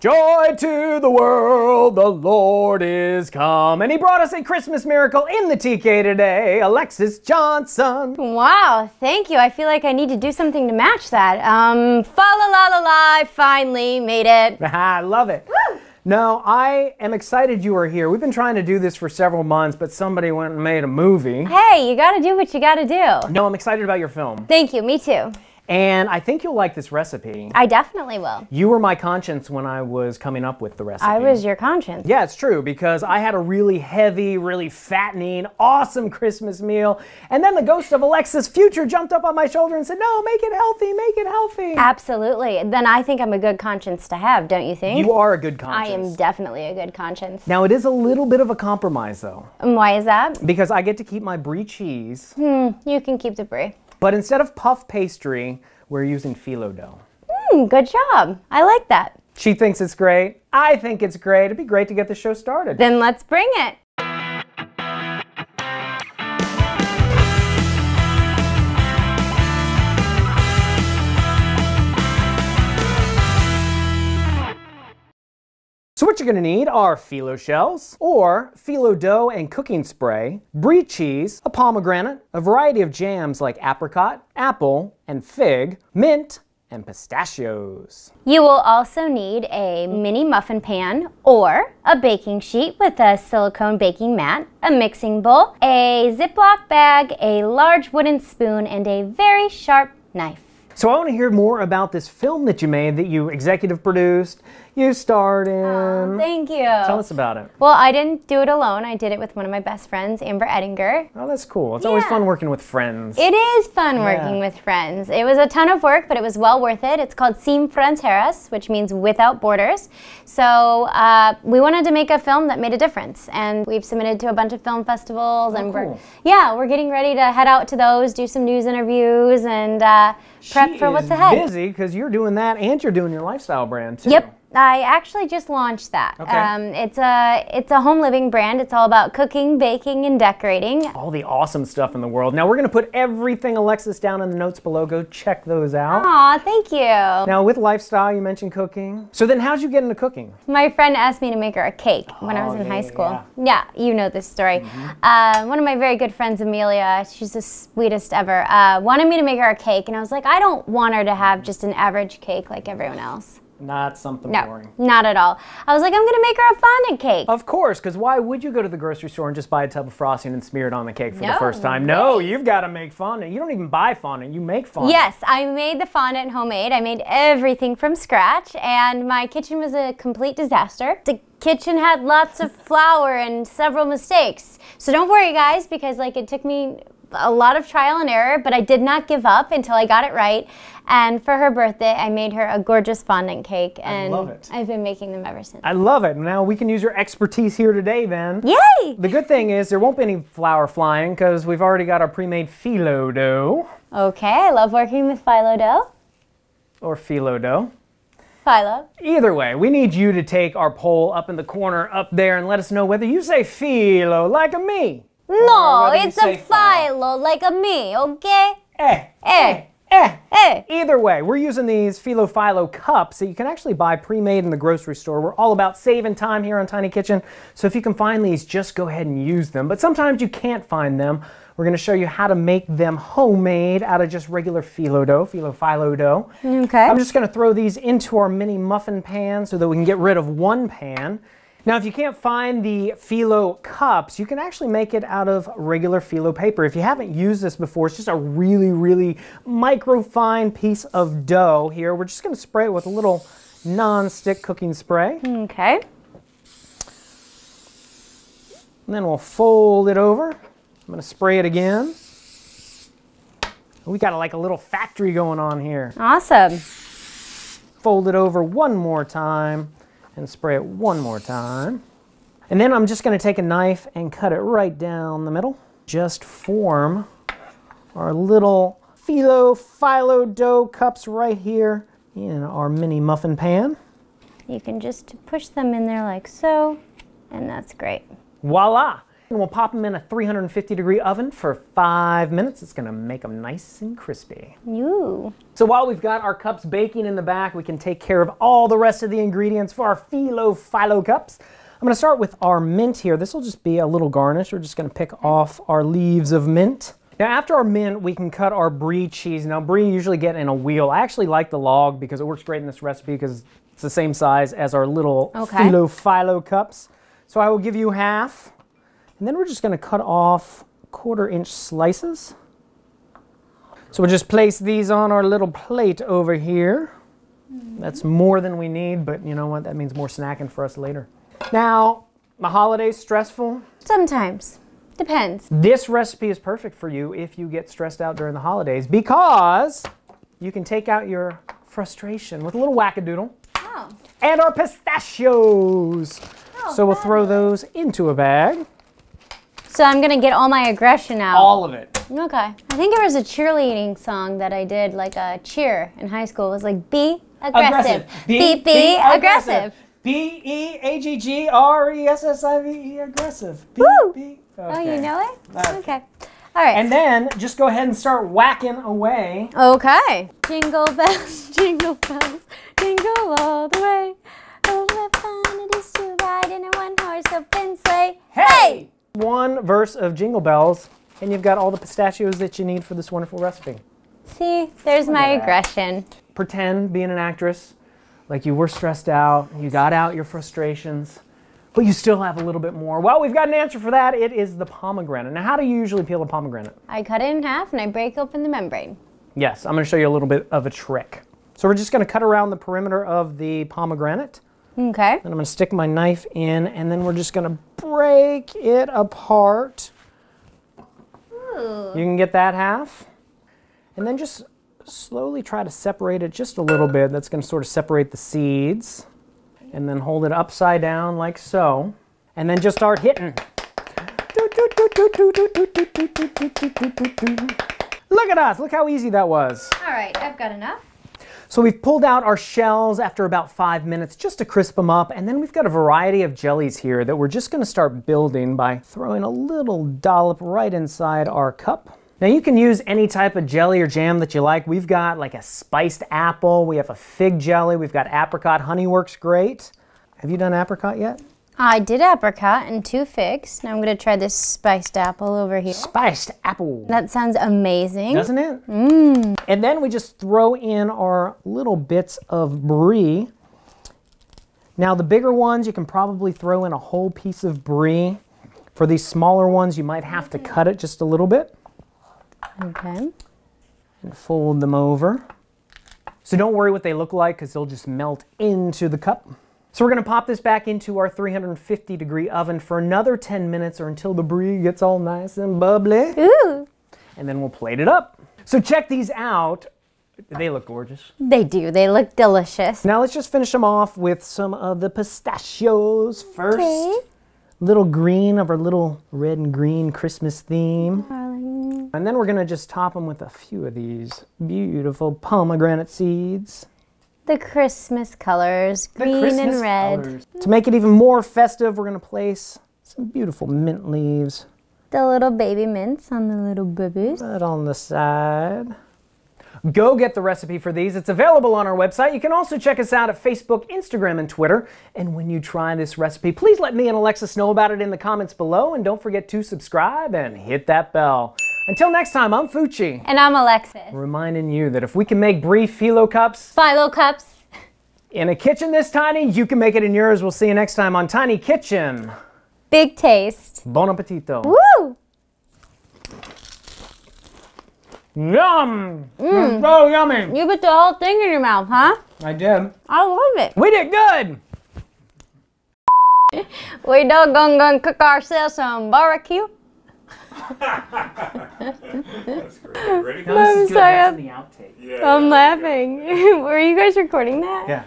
Joy to the world, the Lord is come. And he brought us a Christmas miracle in the TK today, Alexis Johnson. Wow, thank you. I feel like I need to do something to match that. Fa la la la la, I finally made it. I love it. Woo! No, I am excited you are here. We've been trying to do this for several months, but somebody went and made a movie. Hey, you gotta do what you gotta do. No, I'm excited about your film. Thank you, me too. And I think you'll like this recipe. I definitely will. You were my conscience when I was coming up with the recipe. I was your conscience. Yeah, it's true, because I had a really heavy, really fattening, awesome Christmas meal, and then the ghost of Alexis' future jumped up on my shoulder and said, no, make it healthy, make it healthy. Absolutely. Then I think I'm a good conscience to have, don't you think? You are a good conscience. I am definitely a good conscience. Now, it is a little bit of a compromise, though. And why is that? Because I get to keep my brie cheese. You can keep the brie. But instead of puff pastry, we're using phyllo dough. Good job. I like that. She thinks it's great. I think it's great. It'd be great to get the show started. Then let's bring it. So what you're gonna need are Phyllo Shells, or phyllo dough and cooking spray, brie cheese, a pomegranate, a variety of jams like apricot, apple, and fig, mint, and pistachios. You will also need a mini muffin pan or a baking sheet with a silicone baking mat, a mixing bowl, a Ziploc bag, a large wooden spoon, and a very sharp knife. So I want to hear more about this film that you made, that you executive produced, you starred in. Oh, thank you. Tell us about it. Well, I didn't do it alone. I did it with one of my best friends, Amber Ettinger. Oh, that's cool. It's always fun working with friends. It is fun working with friends. It was a ton of work, but it was well worth it. It's called Sin Fronteras, which means without borders. So we wanted to make a film that made a difference, and we've submitted to a bunch of film festivals. And cool. we're getting ready to head out to those, do some news interviews, and prep for what's ahead. She's busy because you're doing that and you're doing your lifestyle brand too. Yep. I actually just launched that. Okay. It's a home living brand. It's all about cooking, baking, and decorating. All the awesome stuff in the world. Now we're going to put everything Alexis down in the notes below. Go check those out. Aw, thank you. Now with lifestyle, you mentioned cooking. So then how'd you get into cooking? My friend asked me to make her a cake when I was in high school. Yeah, you know this story. One of my very good friends, Amelia, she's the sweetest ever, wanted me to make her a cake, and I was like, I don't want her to have just an average cake like everyone else. Not something boring. No, not at all. I was like, I'm gonna make her a fondant cake. Of course, because why would you go to the grocery store and just buy a tub of frosting and smear it on the cake for the first time? No, you've got to make fondant. You don't even buy fondant, you make fondant. Yes, I made the fondant homemade. I made everything from scratch, and my kitchen was a complete disaster. The kitchen had lots of flour and several mistakes. So don't worry, guys, because it took me a lot of trial and error, but I did not give up until I got it right. And for her birthday, I made her a gorgeous fondant cake, and I love it. I've been making them ever since. I love it. Now we can use your expertise here today then. Yay! The good thing is there won't be any flour flying because we've already got our pre-made phyllo dough. Okay, I love working with phyllo dough. Or phyllo dough. Phyllo. Either way, we need you to take our poll up in the corner up there and let us know whether you say phyllo like a me. No, it's a phyllo like a me, okay? Either way, we're using these phyllo cups that you can actually buy pre-made in the grocery store. We're all about saving time here on Tiny Kitchen, so if you can find these, just go ahead and use them. But sometimes you can't find them. We're going to show you how to make them homemade out of just regular phyllo dough, phyllo dough. Okay. I'm just going to throw these into our mini muffin pan so that we can get rid of one pan. Now, if you can't find the phyllo cups, you can actually make it out of regular phyllo paper. If you haven't used this before, it's just a really, really micro-fine piece of dough here. We're just going to spray it with a little non-stick cooking spray. Okay. And then we'll fold it over. I'm going to spray it again. We got like a little factory going on here. Awesome. Fold it over one more time. And spray it one more time. And then I'm just going to take a knife and cut it right down the middle. Just form our little phyllo dough cups right here in our mini muffin pan. You can just push them in there like so, and that's great. Voila! And we'll pop them in a 350-degree oven for 5 minutes. It's gonna make them nice and crispy. Ooh. So while we've got our cups baking in the back, we can take care of all the rest of the ingredients for our Phyllo cups. I'm gonna start with our mint here. This will just be a little garnish. We're just gonna pick off our leaves of mint. Now after our mint, we can cut our Brie cheese. Now Brie you usually get in a wheel. I actually like the log because it works great in this recipe because it's the same size as our little Phyllo cups. So I will give you half. And then we're just gonna cut off 1/4-inch slices. So we'll just place these on our little plate over here. That's more than we need, but you know what? That means more snacking for us later. Now, the holidays stressful? Sometimes. Depends. This recipe is perfect for you if you get stressed out during the holidays because you can take out your frustration with a little wackadoodle. Oh. And our pistachios. Oh, so we'll throw those into a bag. So I'm gonna get all my aggression out. All of it. Okay. I think there was a cheerleading song that I did, like a cheer in high school. It was like, be aggressive. Be aggressive. B-E-A-G-G-R-E-S-S-I-V-E, aggressive. Woo! Okay. Oh, you know it? Okay. All right. And then just go ahead and start whacking away. Okay. Jingle bells, jingle all the way. Oh, what fun it is to ride in a one-horse open sleigh. Hey! One verse of Jingle Bells, and you've got all the pistachios that you need for this wonderful recipe. See, there's my aggression. Pretend being an actress, like you were stressed out, you got out your frustrations, but you still have a little bit more. Well, we've got an answer for that. It is the pomegranate. Now, how do you usually peel a pomegranate? I cut it in half and I break open the membrane. Yes, I'm going to show you a little bit of a trick. So we're just going to cut around the perimeter of the pomegranate. Okay. And I'm going to stick my knife in, and then we're just going to break it apart. Ooh. You can get that half. And then just slowly try to separate it just a little bit. That's going to sort of separate the seeds. And then hold it upside down like so. And then just start hitting. Look at us. Look how easy that was. All right, I've got enough. So we've pulled out our shells after about 5 minutes just to crisp them up, and then we've got a variety of jellies here that we're just going to start building by throwing a little dollop right inside our cup. Now you can use any type of jelly or jam that you like. We've got like a spiced apple, we have a fig jelly, we've got apricot. Honey works great. Have you done apricot yet? I did apricot and 2 figs. Now I'm going to try this spiced apple over here. Spiced apple. That sounds amazing. Doesn't it? Mmm. And then we just throw in our little bits of brie. Now the bigger ones, you can probably throw in a whole piece of brie. For these smaller ones, you might have to cut it just a little bit. Okay. And fold them over. So don't worry what they look like because they'll just melt into the cup. So we're going to pop this back into our 350-degree oven for another 10 minutes or until the brie gets all nice and bubbly. Ooh. And then we'll plate it up. So check these out. They look gorgeous. They do. They look delicious. Now let's just finish them off with some of the pistachios first. Okay. Little green of our little red and green Christmas theme. Darling. And then we're going to just top them with a few of these beautiful pomegranate seeds. The Christmas colors, green and red. Colors. To make it even more festive, we're going to place some beautiful mint leaves. The little baby mints on the little boobies. Right on the side. Go get the recipe for these. It's available on our website. You can also check us out at Facebook, Instagram, and Twitter. And when you try this recipe, please let me and Alexis know about it in the comments below. And don't forget to subscribe and hit that bell. Until next time, I'm Fucci. And I'm Alexis. Reminding you that if we can make Brie Phyllo cups, Phyllo cups, in a kitchen this tiny, you can make it in yours. We'll see you next time on Tiny Kitchen. Big taste. Bon appetito. Woo! Yum! It's so yummy. You put the whole thing in your mouth, huh? I did. I love it. We did good. We done gonna cook ourselves some barbecue. That's great. Ready? I'm sorry. The outtake. Yeah, I'm laughing. Were you guys recording that? Yeah.